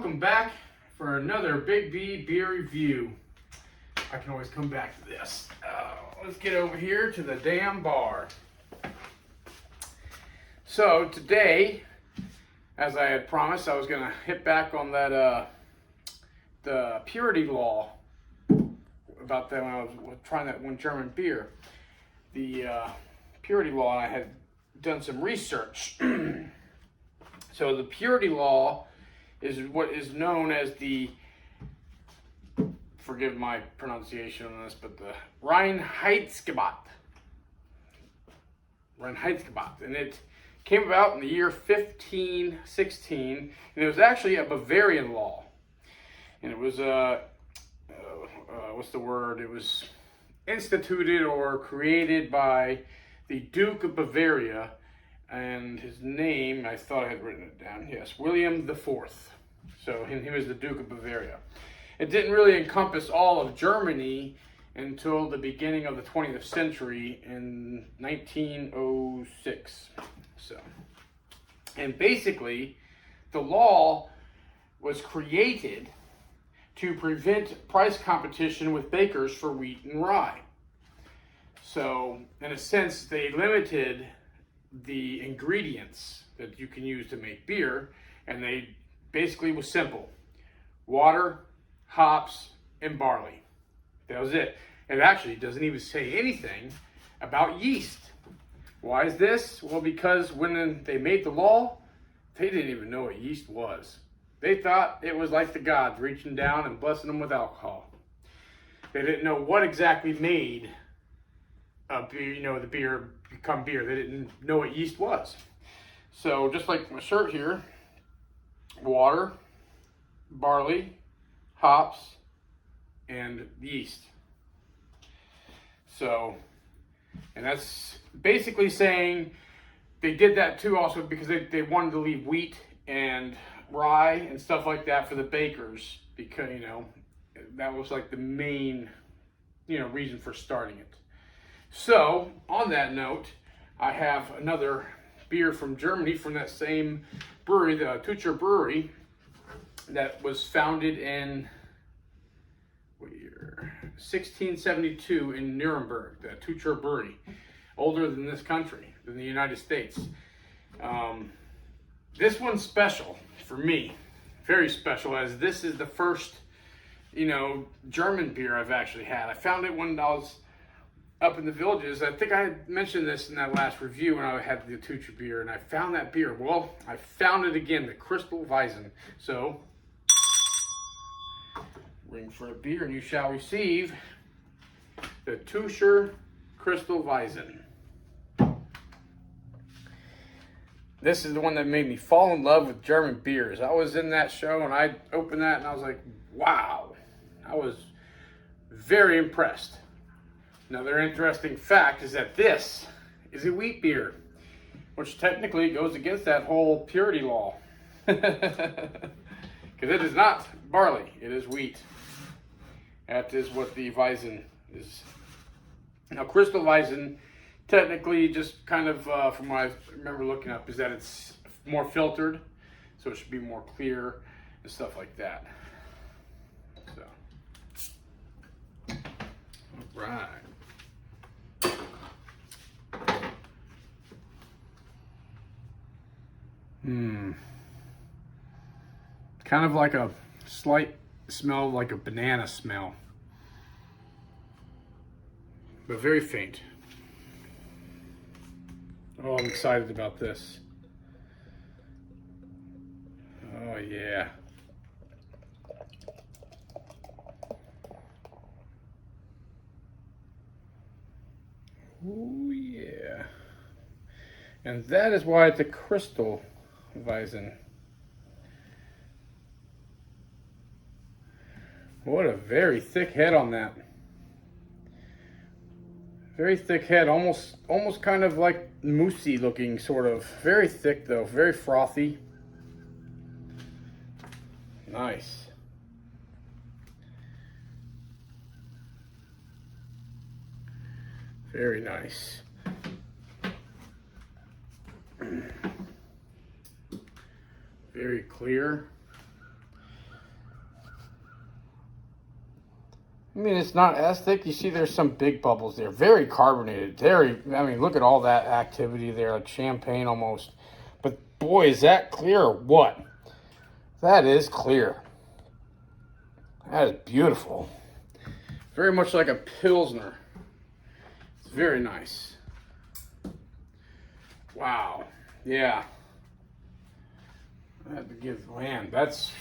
welcome back for another Big B beer review. I can always come back to this. Let's get over here to the damn bar. So today, as I had promised, I was going to hit back on that the purity law about that when I was trying that one German beer. The purity law, and I had done some research. So the purity law is what is known as the, forgive my pronunciation on this, but the Reinheitsgebot. And it came about in the year 1516, and it was actually a Bavarian law. And it was, what's the word? It was instituted or created by the Duke of Bavaria, and his name, I thought I had written it down, yes, William IV. So he was the Duke of Bavaria. It didn't really encompass all of Germany until the beginning of the 20th century in 1906. So, and basically, the law was created to prevent price competition with bakers for wheat and rye. So, in a sense, they limited the ingredients that you can use to make beer, and they basically was simple: water, hops, and barley. That was it. It actually doesn't even say anything about yeast. Why is this? Well, because when they made the law, they didn't even know what yeast was. They thought it was like the gods reaching down and blessing them with alcohol. They didn't know what exactly made the beer become beer. They didn't know what yeast was. So just like my shirt here, water, barley, hops, and yeast. So, and that's basically saying they did that too also because they wanted to leave wheat and rye and stuff like that for the bakers, because, that was like the main, reason for starting it. So, on that note, I have another beer from Germany from that same brewery, the Tucher Brewery, that was founded in 1672 in Nuremberg, the Tucher Brewery, older than this country, than the United States. This one's special for me, very special, as this is the first, German beer I've actually had. I found it when I was up in the villages. I think I had mentioned this in that last review when I had the Tucher beer, and I found that beer. Well, I found it again, the Kristall Weizen. So, ring for a beer and you shall receive the Tucher Kristall Weizen. This is the one that made me fall in love with German beers. I was in that show and I opened that and I was like, wow. I was very impressed. Another interesting fact is that this is a wheat beer, which technically goes against that whole purity law. Because it is not barley, it is wheat. That is what the Weizen is. Now, Kristall Weizen, technically, just kind of from what I remember looking up, is that it's more filtered, so it should be more clear and stuff like that. So, all right. Kind of like a slight smell, like a banana smell, but very faint. Oh, I'm excited about this. Oh, yeah. Oh, yeah. And that is why it's a Kristall Weizen. What a very thick head on that. Very thick head, almost kind of like moussey looking, sort of. Very thick though, very frothy. Nice. Very nice. Very clear. I mean, it's not as thick. You see there's some big bubbles there. Very carbonated. I mean, look at all that activity there, like champagne almost. But boy, is that clear or what? That is clear. That is beautiful. Very much like a Pilsner. It's very nice. Wow. Yeah. I had to give, man, that's,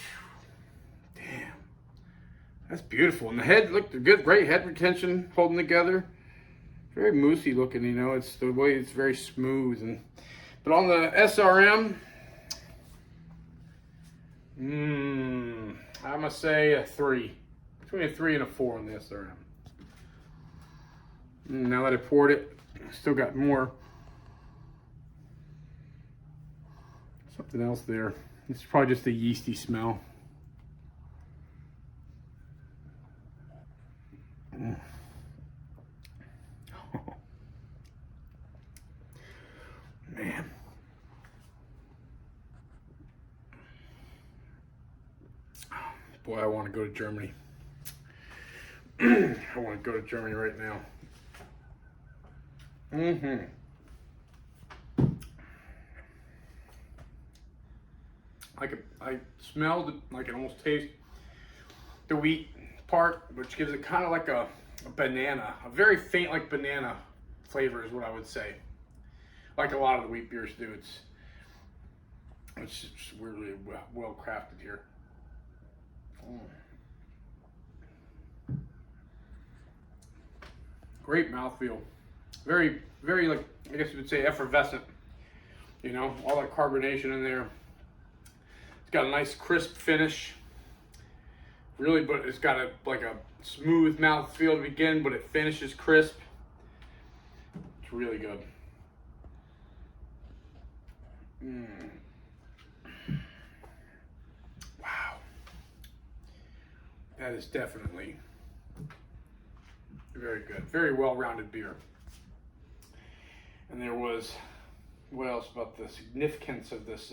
damn. That's beautiful. And the head looked good, great head retention, holding together. Very moussey looking, you know. It's the way it's very smooth. But on the SRM, I must say a 3. Between a 3 and a 4 on the SRM. Now that I poured it, I still got more. Something else there. It's probably just a yeasty smell. Man. Boy, I want to go to Germany. I want to go to Germany right now. I smelled it, I can almost taste the wheat part, which gives it kind of like a banana, a very faint like banana flavor is what I would say. Like a lot of the wheat beers do. It's just really well crafted here. Great mouthfeel. Very, very, like, I guess you would say effervescent. You know, all that carbonation in there. It's got a nice crisp finish. Really, but it's got a smooth mouthfeel to begin, but it finishes crisp. It's really good. Wow. That is definitely very good. Very well-rounded beer. And there was, what else about the significance of this?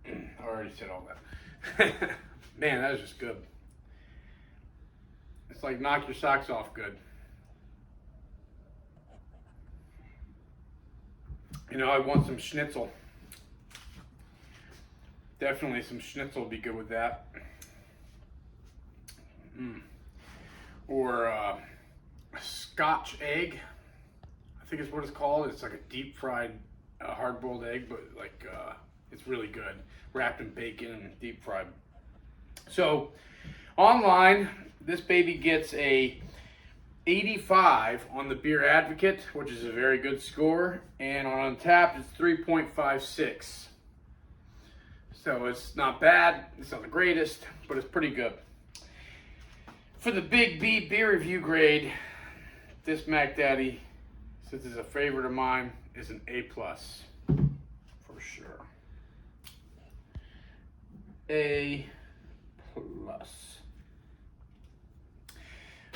I already said all that. Man, that is just good. It's like knock your socks off good. You know, I want some schnitzel. Definitely some schnitzel would be good with that. Or a Scotch egg, I think is what it's called. It's like a deep fried hard-boiled egg, but like it's really good. Wrapped in bacon and deep fried. So online, this baby gets a 85 on the Beer Advocate, which is a very good score, and on Untapped it's 3.56. So it's not bad, it's not the greatest, but it's pretty good. For the Big B beer review grade, this Mac Daddy, since it's a favorite of mine, is an A+, for sure. A+.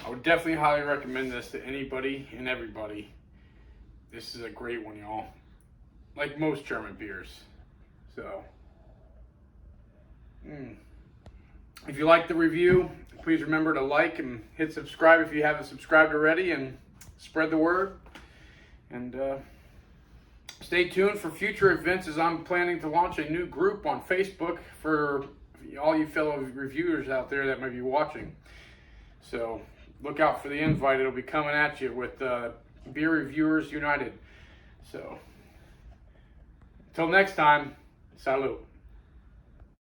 I would definitely highly recommend this to anybody and everybody. This is a great one, y'all. Like most German beers. So, if you like the review, please remember to like and hit subscribe if you haven't subscribed already, and spread the word. And stay tuned for future events, as I'm planning to launch a new group on Facebook for all you fellow reviewers out there that might be watching. So look out for the invite. It'll be coming at you with Beer Reviewers United. So until next time, salut.